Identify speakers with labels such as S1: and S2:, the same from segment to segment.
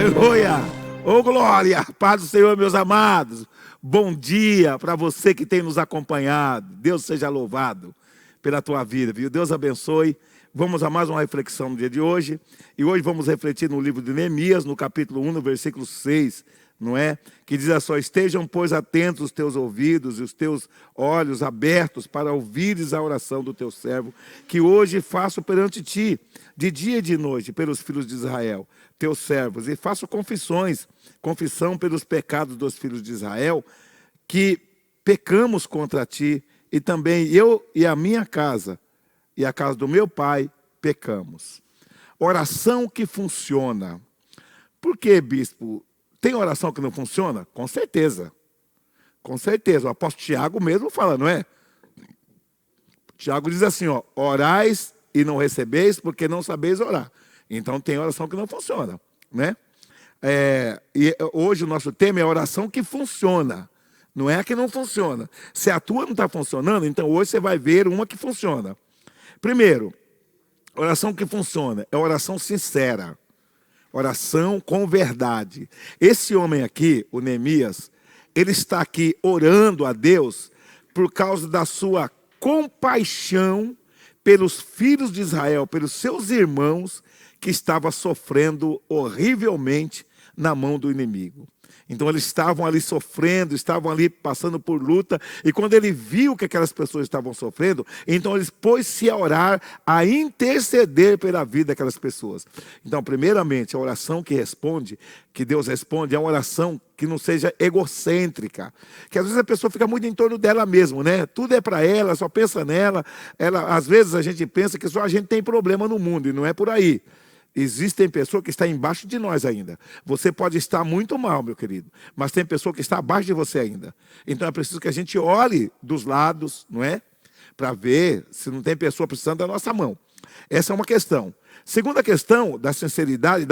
S1: Aleluia! Ô glória! Paz do Senhor, meus amados. Bom dia para você que tem nos acompanhado. Deus seja louvado pela tua vida, viu? Deus abençoe. Vamos a mais uma reflexão no dia de hoje. E hoje vamos refletir no livro de Neemias, no capítulo 1, no versículo 6, não é? Que diz assim: estejam, pois, atentos os teus ouvidos e os teus olhos abertos para ouvires a oração do teu servo, que hoje faço perante ti, de dia e de noite, pelos filhos de Israel, teus servos, e faço confissão pelos pecados dos filhos de Israel, que pecamos contra ti, e também eu e a minha casa, e a casa do meu pai, pecamos. Oração que funciona. Por que, bispo? Tem oração que não funciona? Com certeza. Com certeza. O apóstolo Tiago mesmo fala, não é? Tiago diz assim, ó: orais e não recebeis, porque não sabeis orar. Então tem oração que não funciona, né? E hoje o nosso tema é oração que funciona. Não é a que não funciona. Se a tua não está funcionando, então hoje você vai ver uma que funciona. Primeiro, oração que funciona é oração sincera. Oração com verdade. Esse homem aqui, o Neemias, ele está aqui orando a Deus por causa da sua compaixão pelos filhos de Israel, pelos seus irmãos que estavam sofrendo horrivelmente na mão do inimigo. Então eles estavam ali sofrendo, estavam ali passando por luta, e quando ele viu que aquelas pessoas estavam sofrendo, então ele pôs-se a orar, a interceder pela vida daquelas pessoas. Então, primeiramente, a oração que responde, que Deus responde, é uma oração que não seja egocêntrica, que às vezes a pessoa fica muito em torno dela mesmo, né? Tudo é para ela, só pensa nela. Às vezes a gente pensa que só a gente tem problema no mundo, e não é por aí. Existem pessoas que estão embaixo de nós ainda. Você pode estar muito mal, meu querido, mas tem pessoa que está abaixo de você ainda. Então é preciso que a gente olhe dos lados, não é? Para ver se não tem pessoa precisando da nossa mão. Essa é uma questão. Segunda questão da sinceridade,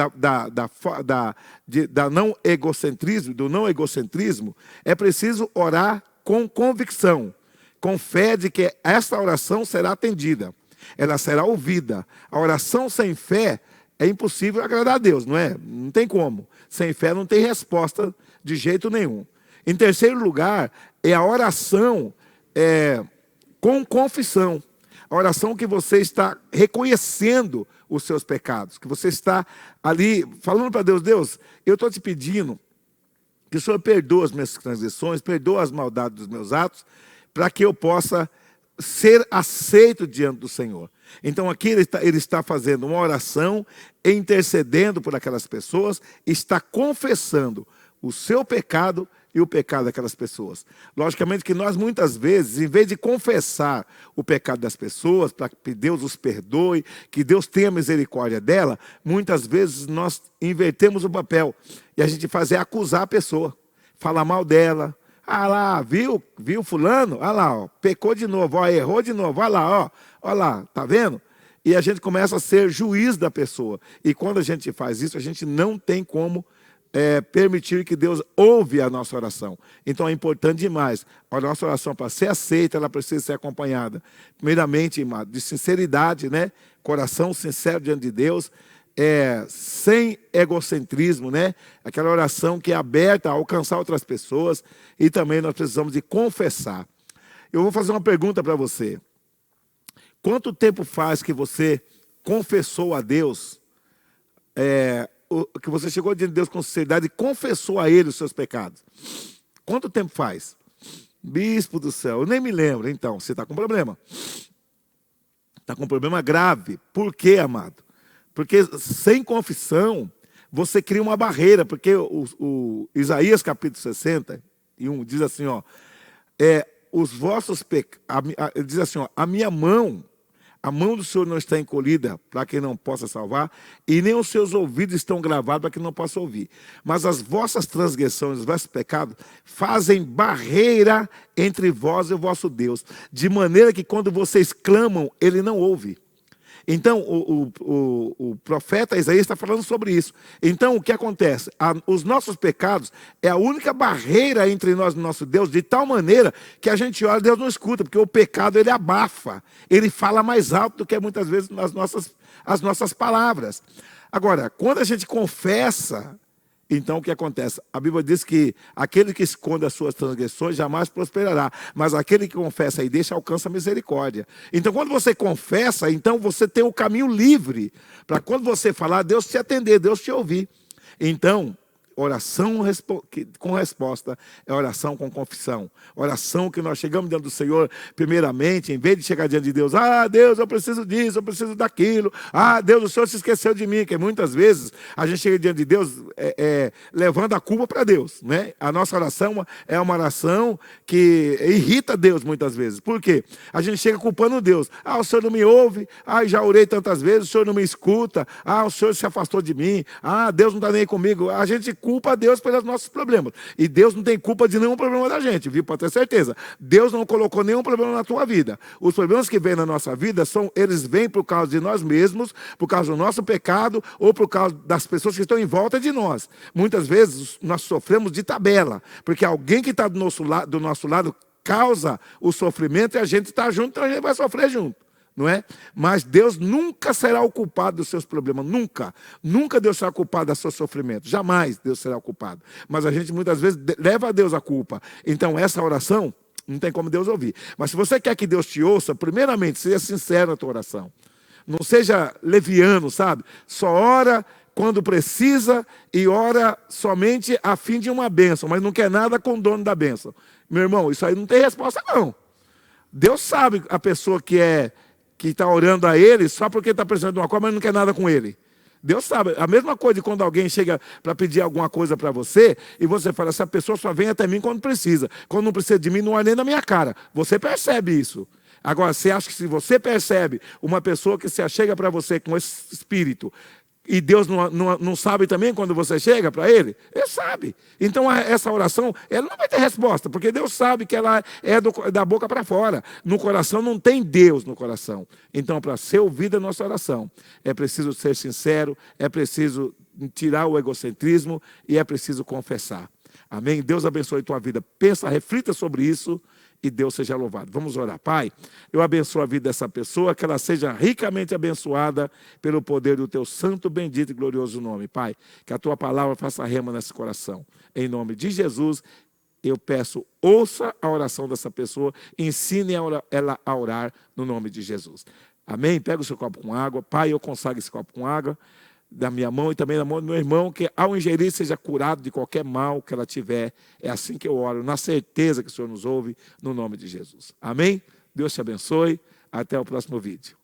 S1: do não egocentrismo, é preciso orar com convicção, com fé de que essa oração será atendida, ela será ouvida. A oração sem fé é impossível agradar a Deus, não é? Não tem como. Sem fé não tem resposta de jeito nenhum. Em terceiro lugar, é a oração com confissão. A oração que você está reconhecendo os seus pecados, que você está ali falando para Deus: Deus, eu estou te pedindo que o Senhor perdoe as minhas transgressões, perdoe as maldades dos meus atos, para que eu possa ser aceito diante do Senhor. Então aqui ele está fazendo uma oração, intercedendo por aquelas pessoas, está confessando o seu pecado e o pecado daquelas pessoas. Logicamente que nós muitas vezes, em vez de confessar o pecado das pessoas, para que Deus os perdoe, que Deus tenha misericórdia dela, muitas vezes nós invertemos o papel e a gente faz acusar a pessoa, falar mal dela. Ah lá, viu fulano? Ah lá, ó, pecou de novo, ó, errou de novo, olha lá, tá vendo? E a gente começa a ser juiz da pessoa. E quando a gente faz isso, a gente não tem como permitir que Deus ouve a nossa oração. Então é importante demais. A nossa oração, para ser aceita, ela precisa ser acompanhada, primeiramente, de sinceridade, né? Coração sincero diante de Deus, sem egocentrismo, né? Aquela oração que é aberta a alcançar outras pessoas, e também nós precisamos de confessar. Eu vou fazer uma pergunta para você. Quanto tempo faz que você confessou a Deus, que você chegou diante de Deus com sinceridade e confessou a Ele os seus pecados? Quanto tempo faz? Bispo do céu, eu nem me lembro. Então, você está com problema. Está com um problema grave. Por quê, amado? Porque sem confissão, você cria uma barreira. Porque o Isaías capítulo 61 diz assim, ó: os vossos pecados, diz assim, ó: a mão do Senhor não está encolhida para que não possa salvar, e nem os seus ouvidos estão gravados para que não possa ouvir. Mas as vossas transgressões, os vossos pecados, fazem barreira entre vós e o vosso Deus, de maneira que quando vocês clamam, Ele não ouve. Então, o profeta Isaías está falando sobre isso. Então, o que acontece? Os nossos pecados é a única barreira entre nós e o nosso Deus, de tal maneira que a gente ora e Deus não escuta, porque o pecado, ele abafa, ele fala mais alto do que muitas vezes as nossas palavras. Agora, quando a gente confessa, Então o que acontece? A Bíblia diz que aquele que esconde as suas transgressões jamais prosperará, mas aquele que confessa e deixa alcança a misericórdia. Então quando você confessa, então você tem o caminho livre para quando você falar, Deus te atender, Deus te ouvir. Então, oração com resposta é oração com confissão. Oração que nós chegamos diante do Senhor, primeiramente, em vez de chegar diante de Deus, Deus, eu preciso disso, eu preciso daquilo. Deus, o Senhor se esqueceu de mim. Que muitas vezes a gente chega diante de Deus levando a culpa para Deus, né? A nossa oração é uma oração que irrita Deus muitas vezes. Por quê? A gente chega culpando Deus. O Senhor não me ouve. Já orei tantas vezes, o Senhor não me escuta. O Senhor se afastou de mim. Deus não está nem aí comigo. A gente culpa a Deus pelos nossos problemas. E Deus não tem culpa de nenhum problema da gente, viu? Pode ter certeza. Deus não colocou nenhum problema na tua vida. Os problemas que vêm na nossa vida, eles vêm por causa de nós mesmos, por causa do nosso pecado, ou por causa das pessoas que estão em volta de nós. Muitas vezes nós sofremos de tabela, porque alguém que está do nosso lado causa o sofrimento e a gente está junto, então a gente vai sofrer junto. Não é? Mas Deus nunca será o culpado dos seus problemas, nunca. Nunca Deus será culpado do seu sofrimento, jamais Deus será o culpado. Mas a gente muitas vezes leva a Deus a culpa. Então essa oração não tem como Deus ouvir. Mas se você quer que Deus te ouça, primeiramente, seja sincero na tua oração. Não seja leviano, sabe? Só ora quando precisa e ora somente a fim de uma bênção, mas não quer nada com o dono da bênção. Meu irmão, isso aí não tem resposta não. Deus sabe a pessoa que está orando a Ele só porque está precisando de uma coisa, mas não quer nada com Ele. Deus sabe. A mesma coisa quando alguém chega para pedir alguma coisa para você e você fala, essa pessoa só vem até mim quando precisa. Quando não precisa de mim, não olha nem na minha cara. Você percebe isso. Agora, você acha que se você percebe uma pessoa que se achega para você com esse espírito, e Deus não sabe também quando você chega para Ele? Ele sabe. Então essa oração, ela não vai ter resposta, porque Deus sabe que ela é da boca para fora. No coração não tem Deus no coração. Então para ser ouvida a nossa oração, é preciso ser sincero, é preciso tirar o egocentrismo e é preciso confessar. Amém? Deus abençoe a tua vida. Pensa, reflita sobre isso. E Deus seja louvado. Vamos orar. Pai, eu abençoo a vida dessa pessoa, que ela seja ricamente abençoada pelo poder do teu santo, bendito e glorioso nome. Pai, que a tua palavra faça rema nesse coração. Em nome de Jesus, eu peço, ouça a oração dessa pessoa, ensine ela a orar no nome de Jesus. Amém? Pega o seu copo com água. Pai, eu consagro esse copo com água da minha mão e também da mão do meu irmão, que ao ingerir seja curado de qualquer mal que ela tiver. É assim que eu oro, na certeza que o Senhor nos ouve, no nome de Jesus. Amém? Deus te abençoe. Até o próximo vídeo.